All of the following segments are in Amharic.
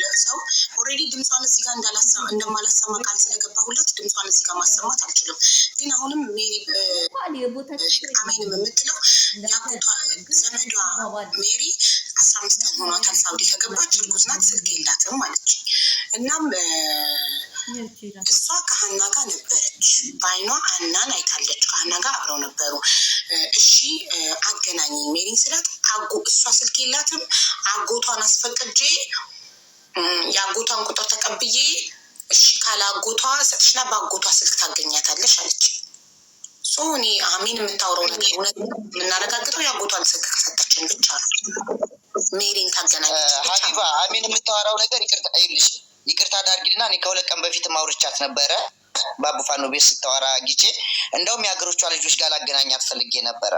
ለሰው ኦልሬዲ ድምጿን እዚህ ጋር እንደማላሰማ ቃል ስለገባሁላት ድምጿን እዚህ ጋር ማሰማት አልችልም። ግን አሁንም አሜንም የምትለው ያጎቷ ዘመዷ ሜሪ 15 ቀን ሆኗታል ሳውዲ ከገባች፣ እርጉዝ ናት፣ ስልክ የላትም ማለች። እናም እሷ ከሀና ጋር ነበረች፣ በአይኗ ሀናን አይታለች፣ ከሀና ጋር አብረው ነበሩ። እሺ አገናኝ ሜሪን ስላት እሷ ስልክ የላትም፣ አጎቷን አስፈቅጄ የአጎቷን ቁጥር ተቀብዬ እሺ ካለ አጎቷ ሰጥሽና በአጎቷ ስልክ ታገኛታለሽ አለች። እኔ አሜን የምታወራው ነገር እውነት የምናረጋግጠው የአጎቷን ስልክ ከሰጠችን ብቻ ነው። ሜሪን ታገናኘች ሀቢባ። አሜን የምታወራው ነገር ይቅርታ አድርጊልና እኔ ከሁለት ቀን በፊት ማውርቻት ነበረ በአቡፋኖ ቤት ስታወራ ጊዜ እንደውም የሀገሮቿ ልጆች ጋር ላገናኛት ፈልጌ ነበረ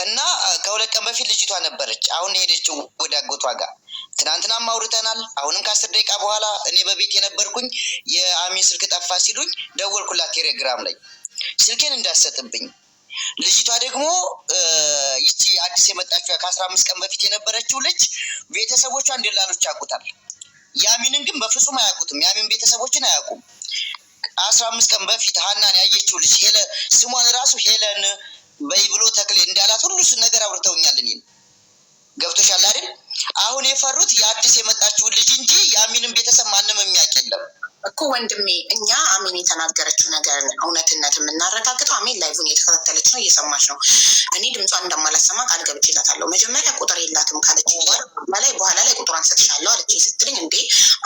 እና ከሁለት ቀን በፊት ልጅቷ ነበረች። አሁን ሄደችው ወደ አጎቷ ጋር። ትናንትናም አውርተናል። አሁንም ከ10 ደቂቃ በኋላ እኔ በቤት የነበርኩኝ የአሜን ስልክ ጠፋ ሲሉኝ ደወልኩላት ቴሌግራም ላይ ስልኬን እንዳሰጥብኝ። ልጅቷ ደግሞ ይቺ አዲስ የመጣችው ከ15 ቀን በፊት የነበረችው ልጅ ቤተሰቦቿን ደላሎች ያውቁታል። የአሜንን ግን በፍጹም አያውቁትም። የአሜን ቤተሰቦችን አያውቁም። 15 ቀን በፊት ሀናን ያየችው ልጅ ስሟን ራሱ ሄለን በይ ብሎ ተክሌ እንዳላት ሁሉ እሱን ነገር አውርተውኛል። እኔን ገብቶሻል አይደል? አሁን የፈሩት የአዲስ የመጣችውን ልጅ እንጂ የአሜንን ቤተሰብ ማንም የሚያውቅ የለም እኮ ወንድሜ። እኛ አሜን የተናገረችው ነገር እውነትነት የምናረጋግጠው አሜን ላይቭን እየተከታተለች ነው፣ እየሰማች ነው። እኔ ድምጿን እንደማላሰማ ቃል ገብቼላታለሁ። መጀመሪያ ቁጥር የላትም ካለች በኋላ ላይ ቁጥሯን ሰጥሻለሁ አለች ስትልኝ፣ እንዴ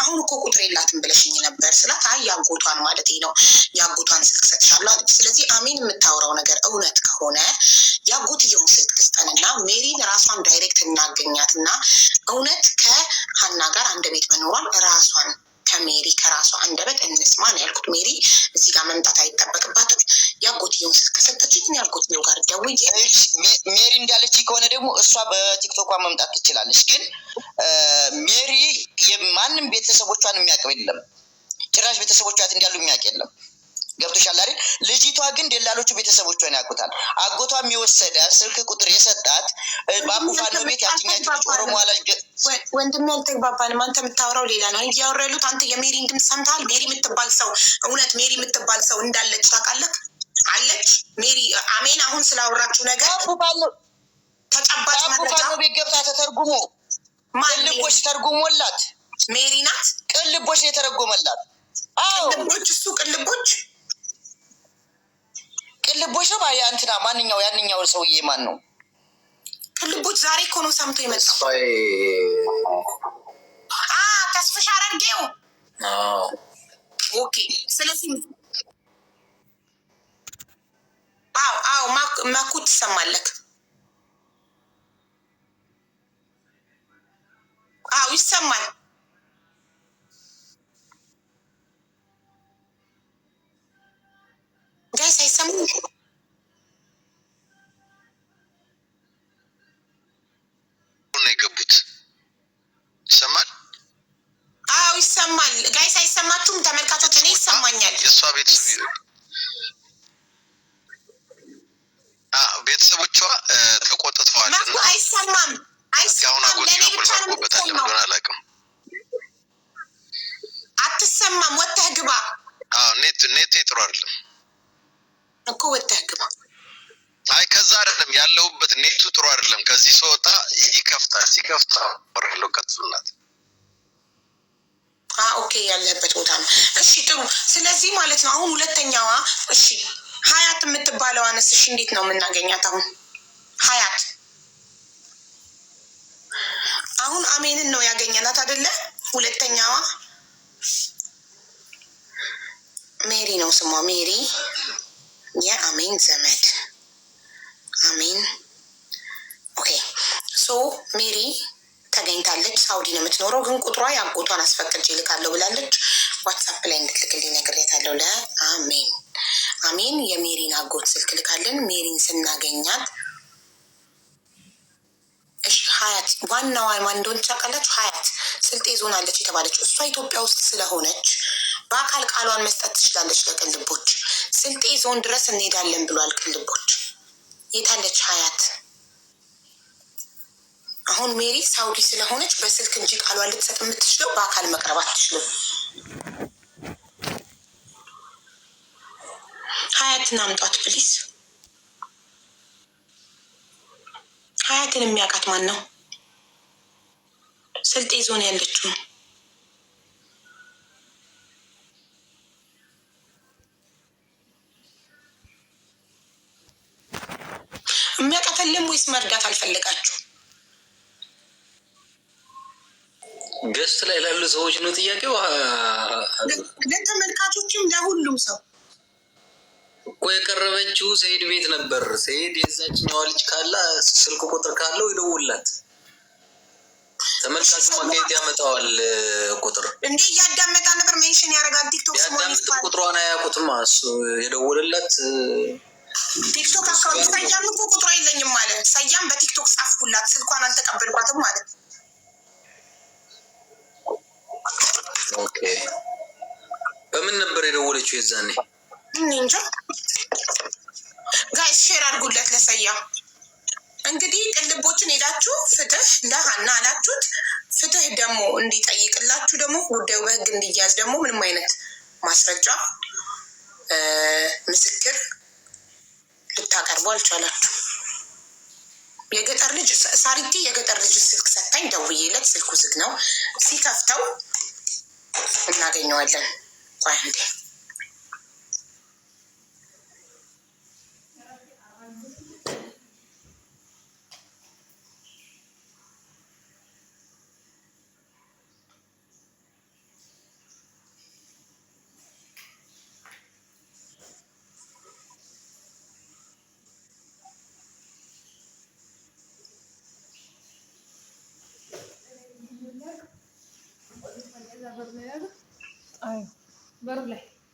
አሁን እኮ ቁጥር የላትም ብለሽኝ ነበር ስላት፣ አይ ያጎቷን ማለት ነው ያጎቷን ስልክ ሰጥሻለሁ አለች። ስለዚህ አሜን የምታወራው ነገር እውነት ከሆነ ያጎትየውን ስልክ ትስጠንና ሜሪን ራሷን ዳይሬክት እናገኛትና እውነት ከሀና ጋር አንድ ቤት መኖሯን ራሷን ከሜሪ ከራሷ አንደበት እንስማ ነው ያልኩት። ሜሪ እዚህ ጋር መምጣት አይጠበቅባትም። ያጎትየውን ስልክ ከሰጠችኝ ያጎትየው ጋር ደውዬ ሜሪ እንዳለች ከሆነ ደግሞ እሷ በቲክቶኳ መምጣት ትችላለች። ግን ሜሪ ማንም ቤተሰቦቿን የሚያውቅ የለም፣ ጭራሽ ቤተሰቦቿት እንዳሉ የሚያውቅ የለም። ገብቶሻል አይደል? ልጅቷ ግን ደላሎቹ ቤተሰቦቿን ያውቁታል። አጎቷም የወሰደ ስልክ ቁጥር የሰጣት በአቡፋኖ ቤት ያትኛችሁ ኦሮሞ አላጅ ወንድሜ አልተግባባንም። አንተ የምታወራው ሌላ ነው እያወራ ያሉት። አንተ የሜሪን ድምፅ ሰምተሃል? ሜሪ የምትባል ሰው እውነት ሜሪ የምትባል ሰው እንዳለች ታውቃለህ? አለች ሜሪ። አሜን አሁን ስላወራችሁ ነገር ተጨባጭ መረጃ ቤት ገብታ ተተርጉሞ ቅልቦች ተርጉሞላት ሜሪ ናት። ቅልቦች ነው የተረጎመላት። ቅልቦች እሱ ቅልቦች ነው እንትና ማንኛው ያንኛው ሰውዬ ማን ነው? ቅልቦች ዛሬ እኮ ነው ሰምቶ የመጣው። ተስፍሽ አረጌው። ኦኬ። ስለዚህ ማኩ ትሰማለክ? ይሰማል። ጋይስ አይሰሙም? ነው የገቡት። ይሰማል? ይሰማል። ጋይስ አይሰማችሁም? ተመልካቾች እኔ ይሰማኛል። የእሷ ቤተሰቦቿ ተቆጥተዋል። አይሰማም። አላውቅም። አትሰማም። ወጥተህ ግባ። ኔት ጥሩ አይደለም እኮ ወጥተህ ግባ። አይ ከዛ አይደለም ያለሁበት ኔቱ ጥሩ አይደለም። ከዚህ ስወጣ ይከፍታል። ሲከፍታ ወረለው ቀጥሉናት። ኦኬ ያለበት ቦታ ነው። እሺ ጥሩ። ስለዚህ ማለት ነው አሁን ሁለተኛዋ እሺ ሀያት የምትባለው አነስሽ እንዴት ነው የምናገኛት? አሁን አሜንን ነው ያገኘናት አይደለ? ሁለተኛዋ ሜሪ ነው ስሟ። ሜሪ የአሜን ዘመድ አሜን። ኦኬ ሶ ሜሪ ተገኝታለች። ሳውዲ ነው የምትኖረው፣ ግን ቁጥሯ ያጎቷን አስፈቅጄ ልካለሁ ብላለች። ዋትሳፕ ላይ እንድትልክልኝ ነግሬያታለሁ ለአሜን። አሜን የሜሪን አጎት ስልክ ልካለን። ሜሪን ስናገኛት እሺ ሀያት ዋናዋ ማን እንደሆነች ታውቃላችሁ? ሀያት ስልጤ ዞን አለች የተባለች እሷ ኢትዮጵያ ውስጥ ስለሆነች በአካል ቃሏን መስጠት ትችላለች ለቅልቦች። ስልጤ ዞን ድረስ እንሄዳለን ብሏል ቅልቦች። የታለች ሀያት? አሁን ሜሪ ሳውዲ ስለሆነች በስልክ እንጂ ቃሏን ልትሰጥ የምትችለው በአካል መቅረብ አትችልም። ሀያትን አምጧት ፕሊስ። ሀያትን የሚያውቃት ማን ነው? ስልጤ ዞን ያለችው ነው። የሚያውቃትልም ወይስ መርዳት አልፈለጋችሁ? ገስት ላይ ላሉ ሰዎች ነው ጥያቄው። ለተመልካቾችም ለሁሉም ሰው እኮ የቀረበችው ሰይድ ቤት ነበር። ሰይድ የዛችኛዋ ልጅ ካለ ስልክ ቁጥር ካለው ይደውላት። ተመልካቹ ማካሄድ ያመጣዋል ቁጥር እንዴ እያዳመጣ ነበር። ሜንሽን ያደርጋል ቲክቶክ ያዳምጥ ቁጥሯን አያውቁትም። እሱ የደወለላት ቲክቶክ አካውንት ሰያም እኮ ቁጥሯ የለኝም ማለት ሰያም በቲክቶክ ጻፍኩላት ስልኳን አልተቀበልኳትም ማለት። ኦኬ በምን ነበር የደወለችው የዛኔ? እንጃ ጋይስ ሼር አድርጉለት ለሰያም። እንግዲህ ቅልቦችን ሄዳችሁ ፍትህ ለሀና አላችሁት። ፍትህ ደግሞ እንዲጠይቅላችሁ ደግሞ ጉዳዩ በህግ እንዲያዝ ደግሞ ምንም አይነት ማስረጃ ምስክር ልታቀርቡ አልቻላችሁ። የገጠር ልጅ ሳሪቲ የገጠር ልጅ ስልክ ሰታኝ ደውዬለት ስልኩ ዝግ ነው። ሲከፍተው እናገኘዋለን። ቆይ እንዴ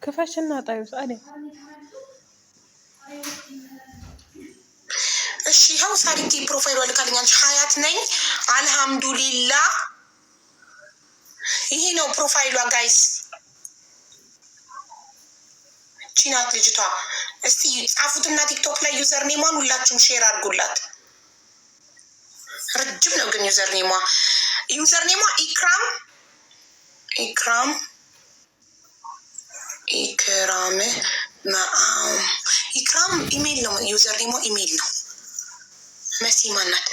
ክፈሽና ጣዩ ጻዴ። እሺ ይኸው ሳሪቲ ፕሮፋይሉ ልካልኛለች። ሀያት ነኝ አልሐምዱሊላ። ይሄ ነው ፕሮፋይሏ ጋይስ። ቺናት ልጅቷ። እስቲ ጻፉትና ቲክቶክ ላይ ዩዘር ኔሟን ሁላችሁም ሼር አድርጉላት። ረጅም ነው ግን ዩዘር ኔሟ ኢክራም ኢክራም ኢሜል ነው። ዩዘር ኔሟ ኢሜል ነው። መሲ ማናት?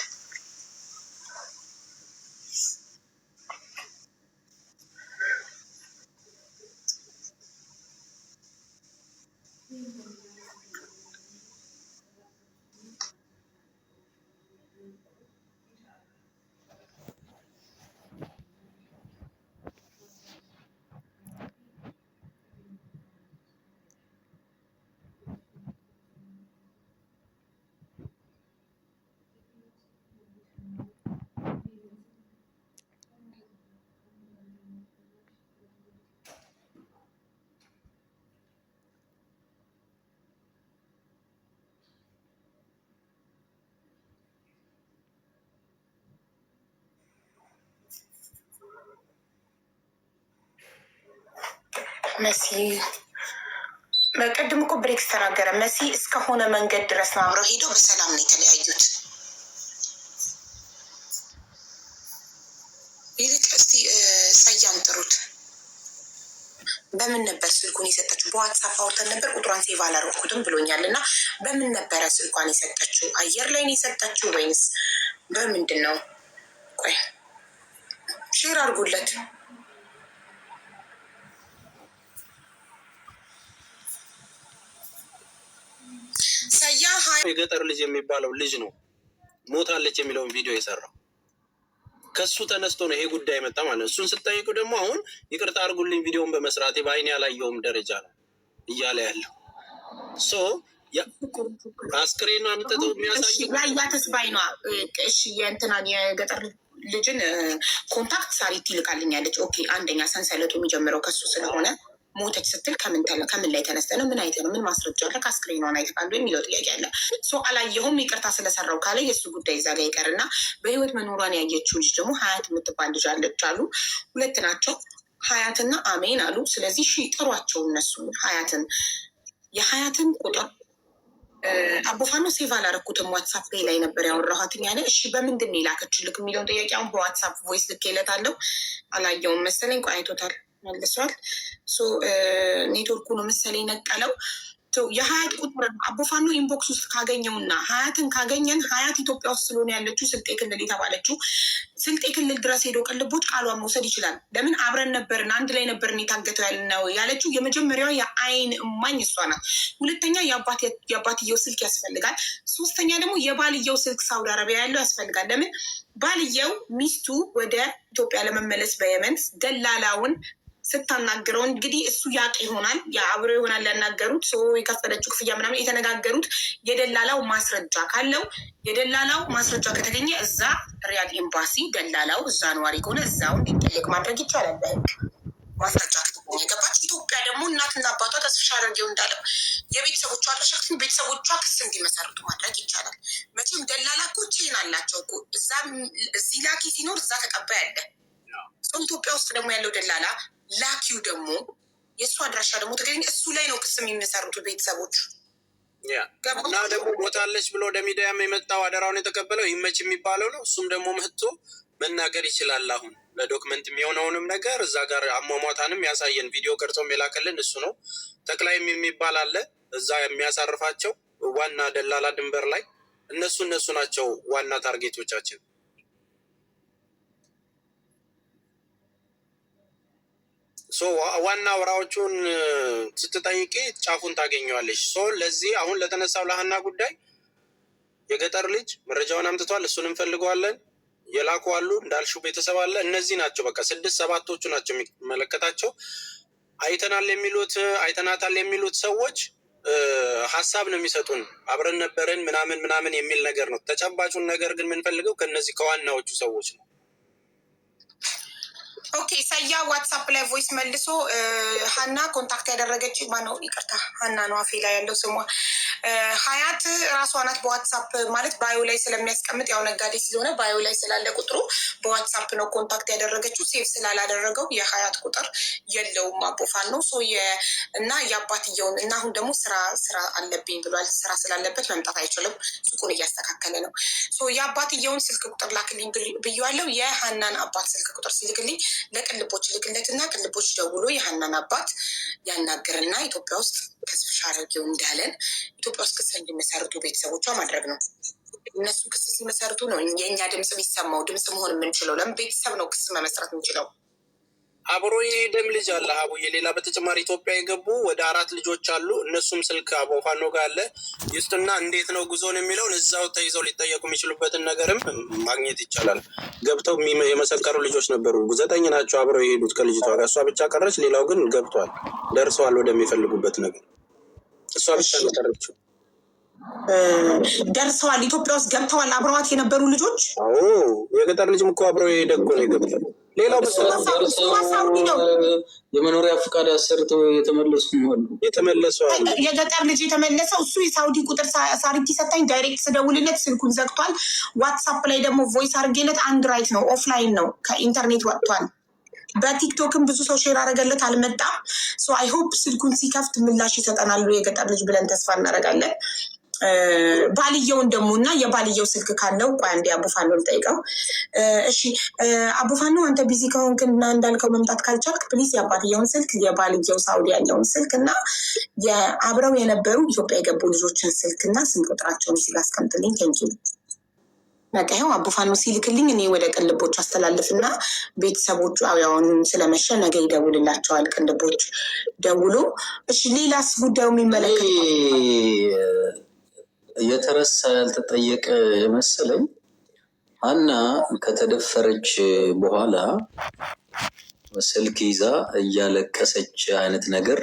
መሲ ቅድም እኮ ብሬክስ ተናገረ። መሲ እስከሆነ መንገድ ድረስ ነው አብረው ሄደው በሰላም ነው የተለያዩት። ይልቅ እስቲ ሰያን ጥሩት። በምን ነበር ስልኩን የሰጠችው? በዋትሳፕ አውርተን ነበር። ቁጥሯን ሴቭ አላደረኩትም ብሎኛል። እና በምን ነበረ ስልኳን የሰጠችው? አየር ላይ ነው የሰጠችው ወይንስ በምንድን ነው? ቆይ ሼር አድርጉለት። የገጠር ልጅ የሚባለው ልጅ ነው ሞታለች የሚለውን ቪዲዮ የሰራው ከሱ ተነስቶ ነው ይሄ ጉዳይ መጣ ማለት ነው። እሱን ስጠይቁ ደግሞ አሁን ይቅርታ አድርጉልኝ ቪዲዮን በመስራቴ በአይኔ ያላየውም ደረጃ ነው እያለ ያለው አስክሬኗ አምጥተው የሚያሳይ ያያተስ ባይኗ። እሺ የእንትናን የገጠር ልጅን ኮንታክት ሳሪት ይልካልኛለች። ኦኬ አንደኛ ሰንሰለቱ የሚጀምረው ከሱ ስለሆነ ሞተች ስትል ከምን ላይ ተነስተ ነው? ምን አይተ ነው? ምን ማስረጃ አለ? ከአስክሬኗን አይተካሉ የሚለው ጥያቄ አለ። አላየሁም ይቅርታ ስለሰራው ካለ የእሱ ጉዳይ እዛ ጋር ይቀርና በህይወት መኖሯን ያየችው ልጅ ደግሞ ሀያት የምትባል ልጅ አለች አሉ። ሁለት ናቸው ሀያትና አሜን አሉ። ስለዚህ ጥሯቸው እነሱ የሀያትን ቁጥር አቦፋኖ ሴቭ አላረኩትም። ዋትሳፕ ላይ ነበር ያወራኋትኝ ያለ። እሺ በምንድን ነው የላከችልክ የሚለውን ጥያቄ አሁን በዋትሳፕ ቮይስ ልኬለታለሁ። አላየውም መሰለኝ። አይቶታል መልሷል። ኔትወርኩ ነው መሰለኝ ነቀለው። የሀያት ቁጥር አቦፋኖ ኢንቦክስ ውስጥ ካገኘውና ሀያትን ካገኘን ሀያት ኢትዮጵያ ውስጥ ስለሆነ ያለችው ስልጤ ክልል የተባለችው ስልጤ ክልል ድረስ ሄዶ ቅልቦች ቃሏን መውሰድ ይችላል። ለምን አብረን ነበርን፣ አንድ ላይ ነበርን የታገተው ያልነው ያለችው የመጀመሪያዋ የአይን እማኝ እሷ ናት። ሁለተኛ የአባትየው ስልክ ያስፈልጋል። ሶስተኛ ደግሞ የባልየው ስልክ ሳውዲ አረቢያ ያለው ያስፈልጋል። ለምን ባልየው ሚስቱ ወደ ኢትዮጵያ ለመመለስ በየመን ደላላውን ስታናግረው እንግዲህ እሱ ያቅ ይሆናል አብሮ ይሆናል ያናገሩት የከፈለችው ክፍያ ምናምን የተነጋገሩት የደላላው ማስረጃ ካለው የደላላው ማስረጃ ከተገኘ እዛ ሪያድ ኤምባሲ ደላላው እዛ ነዋሪ ከሆነ እዛው እንዲጠየቅ ማድረግ ይቻላል። በህግ ማስረጃ ከተገኘ ገባች። ኢትዮጵያ ደግሞ እናትና አባቷ ተስፋ አድርጌው እንዳለው የቤተሰቦቿ አድራሻ ቤተሰቦቿ ክስ እንዲመሰርቱ ማድረግ ይቻላል። መቼም ደላላ እኮ ቼን አላቸው እኮ እዚህ ላኪ ሲኖር እዛ ተቀባይ አለ። ኢትዮጵያ ውስጥ ደግሞ ያለው ደላላ ላኪው ደግሞ የእሱ አድራሻ ደግሞ ተገኝ እሱ ላይ ነው ክስ የሚመሰርቱ ቤተሰቦቹ። እና ደግሞ ሞታለች ብሎ ወደ ሚዲያም የመጣው አደራውን የተቀበለው ይመች የሚባለው ነው። እሱም ደግሞ መጥቶ መናገር ይችላል። አሁን ለዶክመንት የሚሆነውንም ነገር እዛ ጋር አሟሟታንም ያሳየን ቪዲዮ ቀርጾም የላከልን እሱ ነው። ጠቅላይም የሚባል አለ እዛ የሚያሳርፋቸው ዋና ደላላ ድንበር ላይ እነሱ ናቸው ዋና ታርጌቶቻችን። ዋና ወራዎቹን ስትጠይቂ ጫፉን ታገኘዋለች። ለዚህ አሁን ለተነሳው ለሀና ጉዳይ የገጠር ልጅ መረጃውን አምጥቷል። እሱን እንፈልገዋለን። የላኩ አሉ እንዳልሽው ቤተሰብ አለ። እነዚህ ናቸው በቃ 6-7ቶቹ ናቸው የሚመለከታቸው። አይተናታል የሚሉት ሰዎች ሀሳብ ነው የሚሰጡን። አብረን ነበርን ምናምን የሚል ነገር ነው። ተጨባጩን ነገር ግን የምንፈልገው ከነዚህ ከዋናዎቹ ሰዎች ነው። ኦኬ ሰያ ዋትሳፕ ላይ ቮይስ መልሶ ሀና ኮንታክት ያደረገች ማነው? ይቅርታ ሀና ነው አፌ ላይ ያለው ስሟ። ሀያት ራሷ ናት በዋትሳፕ ማለት ባዮ ላይ ስለሚያስቀምጥ ያው ነጋዴ ስለሆነ ባዮ ላይ ስላለ ቁጥሩ በዋትሳፕ ነው ኮንታክት ያደረገችው። ሴቭ ስላላደረገው የሀያት ቁጥር የለውም አቦፋን ነው እና የአባትየውን እና አሁን ደግሞ ስራ አለብኝ ብሏል። ስራ ስላለበት መምጣት አይችልም። ሱቁን እያስተካከለ ነው። የአባትየውን ስልክ ቁጥር ላክልኝ ብያለሁ። የሀናን አባት ስልክ ቁጥር ሲልክልኝ ለቅልቦች ልክለትና ቅልቦች ደውሎ የሀናን አባት ያናገርና ኢትዮጵያ ውስጥ ተስፋ አድርጌው እንዳለን ኢትዮጵያ ውስጥ ክስ እንዲመሰርቱ ቤተሰቦቿ ማድረግ ነው። እነሱ ክስ ሲመሰርቱ ነው የእኛ ድምፅ ቢሰማው ድምፅ መሆን የምንችለው። ለምን ቤተሰብ ነው ክስ መመስረት የምንችለው። አብሮ የሄደም ልጅ አለ አቡዬ። ሌላ በተጨማሪ ኢትዮጵያ የገቡ ወደ 4 ልጆች አሉ። እነሱም ስልክ አቦፋኖ ጋር አለ። ይስጥና እንዴት ነው ጉዞን የሚለውን እዛው ተይዘው ሊጠየቁ የሚችሉበትን ነገርም ማግኘት ይቻላል። ገብተው የመሰከሩ ልጆች ነበሩ። 9 ናቸው አብረው የሄዱት ከልጅቷ ጋር። እሷ ብቻ ቀረች። ሌላው ግን ገብቷል፣ ደርሰዋል ወደሚፈልጉበት ነገር። እሷ ብቻ ቀረችው። ደርሰዋል። ኢትዮጵያ ውስጥ ገብተዋል አብረዋት የነበሩ ልጆች። የገጠር ልጅም እኮ አብረው የሄደ እኮ ነው የገብቷል። ሌላው የመኖሪያ ፈቃድ አሰርተው የተመለሱ የገጠር ልጅ የተመለሰው እሱ የሳውዲ ቁጥር ሳሪቲ ሰታኝ ዳይሬክት ስደውልለት ስልኩን ዘግቷል። ዋትሳፕ ላይ ደግሞ ቮይስ አድርጌለት አንድራይት ነው ኦፍላይን ነው ከኢንተርኔት ወጥቷል። በቲክቶክም ብዙ ሰው ሼር አደረገለት አልመጣም። አይ ሆፕ ስልኩን ሲከፍት ምላሽ ይሰጠናሉ የገጠር ልጅ ብለን ተስፋ እናደርጋለን። ባልየውን ደግሞ እና የባልየው ስልክ ካለው ቆይ አንዴ አቦፋኖ ልጠይቀው። እሺ አቦፋኖ አንተ ቢዚ ከሆንክና እንዳልከው መምጣት ካልቻልክ ፕሊስ የአባትየውን ስልክ የባልየው ሳውዲ ያለውን ስልክ እና የአብረው የነበሩ ኢትዮጵያ የገቡ ልጆችን ስልክ እና ስም ቁጥራቸውን ሲል አስቀምጥልኝ። ቴንኪ በቃ ይኸው አቦፋኖ ሲልክልኝ እኔ ወደ ቅልቦች አስተላልፍና ቤተሰቦቹ አሁን ስለመሸ ነገ ይደውልላቸዋል። ቅልቦች ደውሎ እሺ ሌላስ ጉዳዩ የሚመለከት የተረሳ ያልተጠየቀ መሰለኝ። ሀና ከተደፈረች በኋላ ስልክ ይዛ እያለቀሰች አይነት ነገር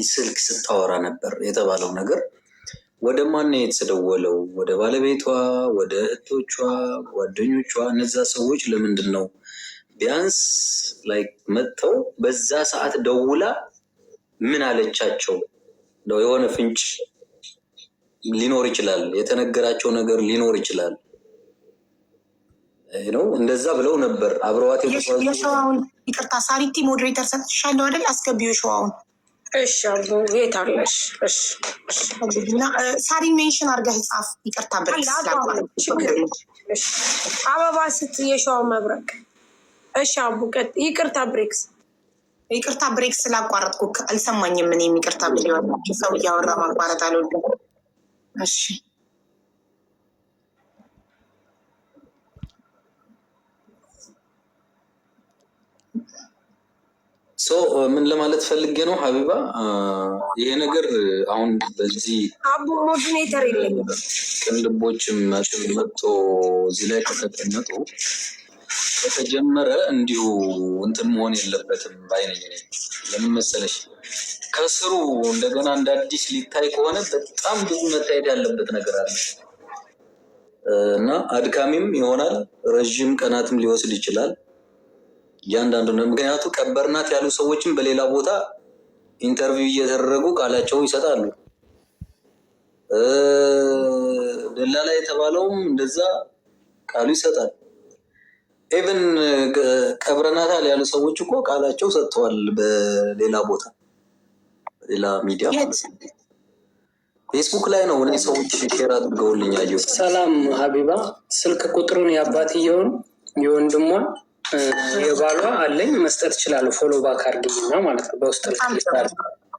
ስልክ ስታወራ ነበር የተባለው ነገር ወደ ማን የተደወለው? ወደ ባለቤቷ፣ ወደ እህቶቿ፣ ጓደኞቿ? እነዛ ሰዎች ለምንድን ነው ቢያንስ ላይ መጥተው በዛ ሰዓት ደውላ ምን አለቻቸው? የሆነ ፍንጭ ሊኖር ይችላል፣ የተነገራቸው ነገር ሊኖር ይችላል ነው። እንደዛ ብለው ነበር አብረዋት የሸዋውን። ይቅርታ ሳሪቲ ሞዴሬተር ሰጥሻለሁ አይደል? አስገቢው የሸዋውን እሺ አቦ የት አለሽ? እሺ ሳሪ ሜንሽን አድርገህ ጻፍ። ይቅርታ ብሬክስ አበባ ስትየሻው መብረቅ። እሺ አቦ ቀጥ ይቅርታ ብሬክስ ስላቋረጥኩ አልሰማኝም። ምን የሚቅርታ ቪዲዮ ሰው እያወራ ማቋረጥ አልወድም። እሺ ምን ለማለት ፈልጌ ነው ሀቢባ፣ ይሄ ነገር አሁን በዚህ አቡ ሞዲኔተር የለኝም ቅንድቦችም መጥቶ እዚህ ላይ ከተቀመጡ ከተጀመረ እንዲሁ እንትን መሆን የለበትም ባይነኝ። ለምን መሰለሽ ከስሩ እንደገና እንደ አዲስ ሊታይ ከሆነ በጣም ብዙ መታየት ያለበት ነገር አለ እና አድካሚም ይሆናል፣ ረዥም ቀናትም ሊወስድ ይችላል። እያንዳንዱ ነው። ምክንያቱ ቀበርናት ያሉ ሰዎችም በሌላ ቦታ ኢንተርቪው እየተደረጉ ቃላቸውን ይሰጣሉ። ደላላ የተባለውም እንደዛ ቃሉ ይሰጣል። ኢቨን ቀብረናታል ያሉ ሰዎች እኮ ቃላቸው ሰጥተዋል በሌላ ቦታ፣ በሌላ ሚዲያ ፌስቡክ ላይ ነው። እኔ ሰዎች ሼር አድርገውልኝ አየሁ። ሰላም ሀቢባ፣ ስልክ ቁጥሩን የአባትየውን የወንድሟን የባሏ አለኝ መስጠት እችላለሁ። ፎሎ ባክ አድርግኝና ማለት ነው በውስጥ ልክልታል።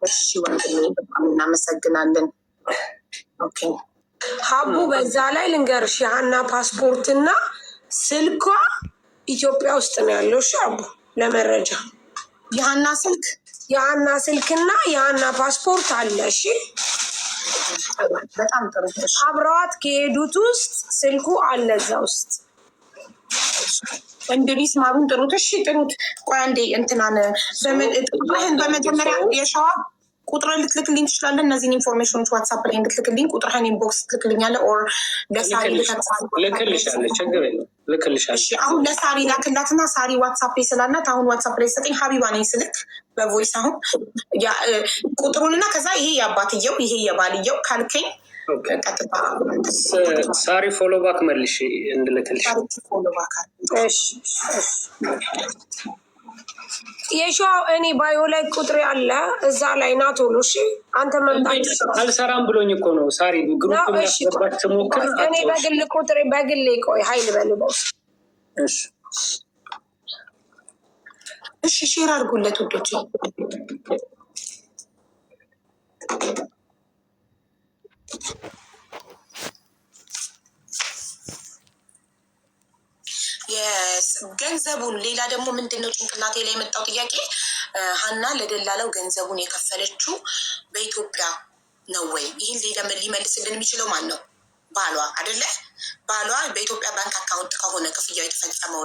እሺ ወንድሜ በጣም እናመሰግናለን። ኦኬ ሀቡ በዛ ላይ ልንገርሽ የሀና ፓስፖርትና ስልኳ ኢትዮጵያ ውስጥ ነው ያለው። እሺ ሀቡ ለመረጃ የሀና ስልክና የሀና ፓስፖርት አለ። እሺ በጣም ጥሩ። አብረዋት ከሄዱት ውስጥ ስልኩ አለ እዛ ውስጥ። እንግዲህ ማሩን ጥሩት። እሺ ጥሩት። ቆይ አንዴ እንትናን በመጀመሪያ የሸዋ ቁጥር ልትልክልኝ ትችላለህ? እነዚህን ኢንፎርሜሽኖች ዋትሳፕ ላይ እንድትልክልኝ ቁጥርህን ኢንቦክስ ትልክልኛለህ? ኦር ለሳሪ ልክልሻለሁ። ችግር የለም ልክልሻለሁ። አሁን ለሳሪ ላክላትና ሳሪ ዋትሳፕ ላይ ስላላት አሁን ዋትሳፕ ላይ ሰጠኝ። ሀቢባ ነኝ ስልክ በቮይስ አሁን ቁጥሩንና ከዛ ይሄ የአባትየው ይሄ የባልየው ካልከኝ ቀጥታ ሳሪ ፎሎ ባክ መልሽ እንድልክልሽ። ፎሎ ባክ የሸዋ እኔ ባዮ ላይ ቁጥር ያለ እዛ ላይ ና ቶሎ። እሺ አንተ መምጣት አልሰራም ብሎኝ እኮ ነው ሳሪ ግሩፕ ያስገባት ትሞክር። እኔ በግል ቁጥሬ በግሌ ቆይ ሀይል በልበው። እሺ ሼር አድርጉለት ውዶች። ገንዘቡን ሌላ ደግሞ ምንድነው ጭንቅላቴ ላይ የመጣው ጥያቄ፣ ሀና ለደላለው ገንዘቡን የከፈለችው በኢትዮጵያ ነው ወይ? ይህን ሊመልስልን የሚችለው ማን ነው? ባሏ አይደለ? ባሏ በኢትዮጵያ ባንክ አካውንት ከሆነ ክፍያው የተፈጸመው